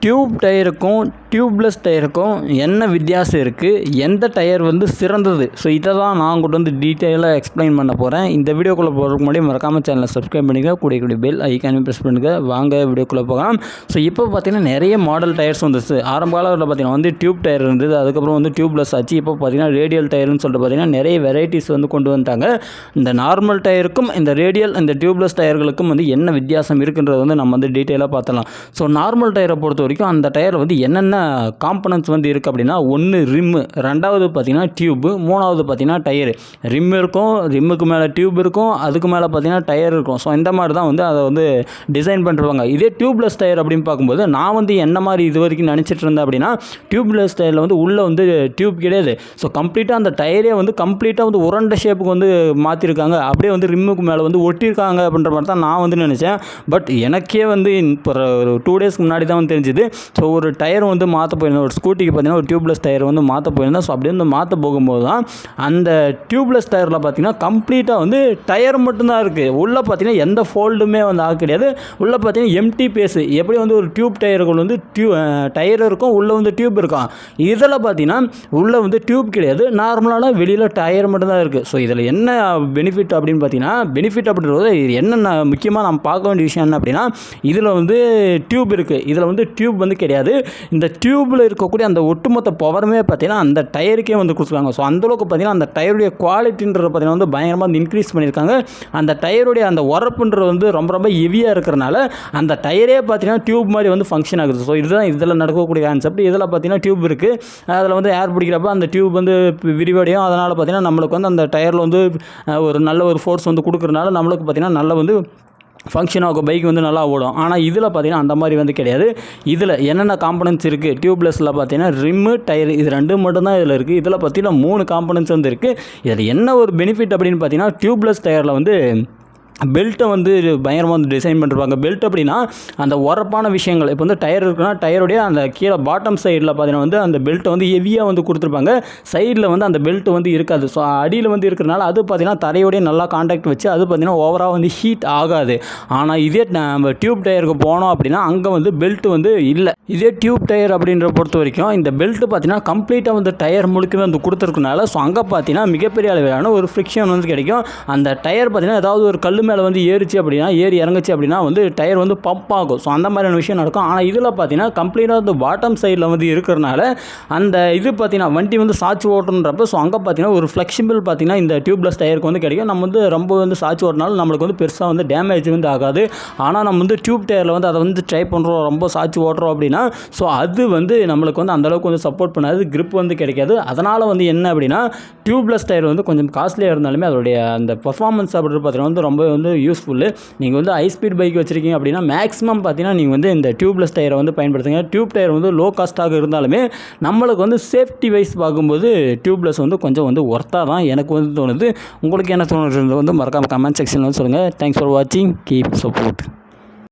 Tube டயருக்கும் tubeless டயருக்கும் என்ன வித்தியாசம் இருக்குது, எந்த டயர் வந்து சிறந்தது? ஸோ இதை தான் நான் உங்கள்கிட்ட வந்து டீட்டெயிலாக எக்ஸ்பிளைன் பண்ண போகிறேன். இந்த வீடியோக்குள்ளே போகிறதுக்கு முன்னாடி மறக்காமல் சேனலை சப்ஸ்கிரைப் பண்ணிக்க, கூடிய பெல் ஐக்கானையும் ப்ரெஸ் பண்ணுங்கள். வாங்க வீடியோக்குள்ளே போகலாம். ஸோ இப்போ பார்த்தீங்கன்னா நிறைய மாடல் டயர்ஸ் வந்துச்சு. ஆரம்ப காலத்தில் பார்த்தீங்கன்னா வந்து டியூப் டயர் இருந்தது, அதுக்கப்புறம் வந்து டியூப்லெஸ் ஆச்சு. இப்போ பார்த்தீங்கன்னா ரேடியல் டயர்னு சொல்லிட்டு பார்த்தீங்கன்னா நிறைய வெரைட்டிஸ் வந்து கொண்டு வந்தாங்க. இந்த நார்மல் டயருக்கும் இந்த ரேடியல் இந்த டியூப்லெஸ் டயர்களுக்கும் வந்து என்ன வித்தியாசம் இருக்குன்றது வந்து நம்ம வந்து டீட்டெயிலாக பார்த்தலாம். ஸோ நார்மல் டயரை பொறுத்த வரைக்கும் அந்த டயர் வந்து என்னென்ன காம்பனன்ட்ஸ் வந்து இருக்குது அப்படின்னா, ஒன்று ரிம்மு, ரெண்டாவது பார்த்தீங்கன்னா டியூப்பு, மூணாவது பார்த்தீங்கன்னா டயரு. ரிம் இருக்கும், ரிம்முக்கு மேலே டியூப் இருக்கும், அதுக்கு மேலே பார்த்தீங்கன்னா டயர் இருக்கும். ஸோ இந்த மாதிரி தான் வந்து அதை வந்து டிசைன் பண்ணிருவாங்க. இதே டியூப்லெஸ் டயர் அப்படின்னு பார்க்கும்போது நான் வந்து என்ன மாதிரி இது வரைக்கும் நினச்சிட்டு இருந்தேன் அப்படின்னா, டியூப்லெஸ் டயரில் வந்து உள்ளே வந்து டியூப் கிடையாது. ஸோ கம்ப்ளீட்டாக அந்த டயரே வந்து கம்ப்ளீட்டாக வந்து உருண்டை ஷேப்புக்கு வந்து மாற்றிருக்காங்க, அப்படியே வந்து ரிம்முக்கு மேலே வந்து ஒட்டியிருக்காங்க அப்படின்ற மாதிரி தான் நான் வந்து நினச்சேன். பட் எனக்கே வந்து இப்போ ஒரு 2 டேஸ்க்கு முன்னாடி தான் வந்து தெரிஞ்சுது. ஸோ ஒரு டயர் வந்து மாற்ற போயிருந்தேன், ஒரு ஸ்கூட்டிக்கு பார்த்தீங்கன்னா ஒரு டியூப்லெஸ் டயர் வந்து மாற்ற போயிருந்தேன். ஸோ அப்படியே வந்து மாற்ற போகும்போது தான் அந்த டியூப்லெஸ் டயரில் பார்த்தீங்கன்னா கம்ப்ளீட்டாக வந்து டயர் மட்டும்தான் இருக்குது. உள்ளே பார்த்தீங்கன்னா எந்த ஃபோல்டுமே வந்து ஆக கிடையாது. உள்ளே பார்த்தீங்கன்னா எம்டி பேஸு. எப்படி வந்து ஒரு டியூப் டயர்கள் வந்து டயர் இருக்கும், உள்ளே வந்து டியூப் இருக்கும். இதில் பார்த்தீங்கன்னா உள்ளே வந்து டியூப் கிடையாது, நார்மலான வெளியில் டயர் மட்டும்தான் இருக்குது. ஸோ இதில் என்ன பெனிஃபிட் அப்படின்னு பார்த்தீங்கன்னா, பெனிஃபிட் அப்படின்றது என்னென்ன முக்கியமாக நம்ம பார்க்க வேண்டிய விஷயம் என்ன அப்படின்னா, இதில் வந்து டியூப் இருக்குது, இதில் வந்து டியூப் வந்து கிடையாது. இந்த டியூப்பில் இருக்கக்கூடிய அந்த ஒட்டுமொத்த பவருமே பார்த்தீங்கன்னா அந்த டயருக்கே வந்து கொடுத்துருக்காங்க. ஸோ அந்தளவுக்கு பார்த்தீங்கன்னா அந்த டயருடைய குவாலிட்டின்றது பார்த்தீங்கன்னா வந்து பயங்கரமாக வந்து இன்க்ரீஸ் பண்ணியிருக்காங்க. அந்த டயருடைய அந்த உரப்புன்றது வந்து ரொம்ப ரொம்ப ஹெவியாக இருக்கிறனால அந்த டயரே பார்த்தீங்கன்னா டியூப் மாதிரி வந்து ஃபங்க்ஷன் ஆகுது. ஸோ இதுதான் இதில் நடக்கக்கூடிய கான்செப்ட். இதில் பார்த்தீங்கன்னா டியூப் இருக்குது, அதில் வந்து ஏர் பிடிக்கிறப்ப அந்த டியூப் வந்து விரிவடையும். அதனால் பார்த்தீங்கன்னா நம்மளுக்கு வந்து அந்த டயரில் வந்து ஒரு நல்ல ஒரு ஃபோர்ஸ் வந்து கொடுக்குறனால நம்மளுக்கு பார்த்தீங்கன்னா நல்லா வந்து ஃபங்க்ஷன் ஆகும், பைக் வந்து நல்லா ஓடும். ஆனால் இதில் பார்த்தீங்கன்னா அந்த மாதிரி வந்து கிடையாது. இதில் என்னென்ன காம்பனன்ட்ஸ் இருக்குது, டியூப்லெஸில் பார்த்தீங்கன்னா ரிம்மு, டயர், இது 2 மட்டும்தான் இதில் இருக்குது. இதில் பார்த்தீங்கன்னா 3 காம்பனன்ட்ஸ் வந்து இருக்குது. இதில் என்ன ஒரு பெனிஃபிட் அப்படின்னு பார்த்தீங்கன்னா, டியூப்லெஸ் டயரில் வந்து பெல்ட்டை வந்து பயங்கரமாக வந்து டிசைன் பண்ணிருப்பாங்க. பெல்ட் அப்படின்னா அந்த உரப்பான விஷயங்கள், இப்போ வந்து டயர் இருக்குன்னா டயருடைய அந்த கீழே பாட்டம் சைடில் பார்த்தீங்கன்னா வந்து அந்த பெல்ட்டை வந்து ஹெவியாக வந்து கொடுத்துருப்பாங்க. சைடில் வந்து அந்த பெல்ட் வந்து இருக்காது. ஸோ அடியில் வந்து இருக்கிறனால அது பார்த்தீங்கன்னா தரையோடைய நல்லா கான்டாக்ட் வச்சு அது பார்த்தீங்கன்னா ஓவராக வந்து ஹீட் ஆகாது. ஆனால் இதே நம்ம டியூப் டயருக்கு போனோம் அப்படின்னா அங்கே வந்து பெல்ட் வந்து இல்லை. இதே டியூப் டயர் அப்படின்ற பொறுத்த வரைக்கும் இந்த பெல்ட் பார்த்தீங்கன்னா கம்ப்ளீட்டாக வந்து டயர் முழுக்கவே வந்து கொடுத்துருக்கனால ஸோ அங்கே பார்த்தீங்கன்னா மிகப்பெரிய அளவிலான ஒரு ஃப்ரிக்ஷன் வந்து கிடைக்கும். அந்த டயர் பார்த்தீங்கன்னா ஏதாவது ஒரு கல் மேலே வந்து ஏறி இறங்குச்சு அப்படின்னா வந்து டயர் வந்து பம்ப் ஆகும். ஸோ அந்த மாதிரியான விஷயம் நடக்கும். ஆனால் இதில் பார்த்தீங்கன்னா கம்ப்ளீட்டாக வந்து பாட்டம் சைடில் வந்து இருக்கிறனால அந்த இது பார்த்தீங்கன்னா வண்டி வந்து சாட்சி ஓட்டுன்றப்ப ஸோ அங்கே பார்த்தீங்கன்னா ஒரு ஃப்ளெக்சிபிள் பார்த்தீங்கன்னா இந்த டியூப்லெஸ் டயருக்கு வந்து கிடைக்கும். நம்ம வந்து ரொம்ப வந்து சாட்சி ஓட்டினாலும் நம்மளுக்கு வந்து பெருசாக வந்து டேமேஜ் வந்து ஆகாது. ஆனால் நம்ம வந்து டியூப் டயரில் வந்து அதை வந்து ட்ரை பண்ணுறோம், ரொம்ப சாட்சி ஓட்டுறோம் அப்படின்னா ஸோ அது வந்து நம்மளுக்கு வந்து அந்தளவுக்கு வந்து சப்போர்ட் பண்ணாது, கிரிப் வந்து கிடைக்காது. அதனால் வந்து என்ன அப்படின்னா டியூப்லெஸ் டயர் வந்து கொஞ்சம் காஸ்ட்லியாக இருந்தாலுமே அதோடைய அந்த பர்ஃபார்மன்ஸ் அப்படின்றது பார்த்தீங்கன்னா வந்து ரொம்ப வந்து யூஸ்ஃபுல்லு. நீங்கள் வந்து ஹை ஸ்பீட் பைக் வச்சுருக்கீங்க அப்படின்னா மேக்ஸிமம் பார்த்தீங்கன்னா நீங்கள் வந்து இந்த டியூப்லெஸ் டயரை வந்து பயன்படுத்துங்க. டியூப் டயர் வந்து லோ காஸ்ட்டாக இருந்தாலுமே நம்மளுக்கு வந்து சேஃப்டி வைஸ் பார்க்கும்போது டியூப்லெஸ் வந்து கொஞ்சம் வந்து ஒர்த்தாக தான் எனக்கு வந்து தோணுது. உங்களுக்கு என்ன தோணுது வந்து மறக்காமல் கமெண்ட் செக்ஷனில் வந்து சொல்லுங்கள். தேங்க்ஸ் ஃபார் வாட்சிங், கீப் சப்போர்ட்.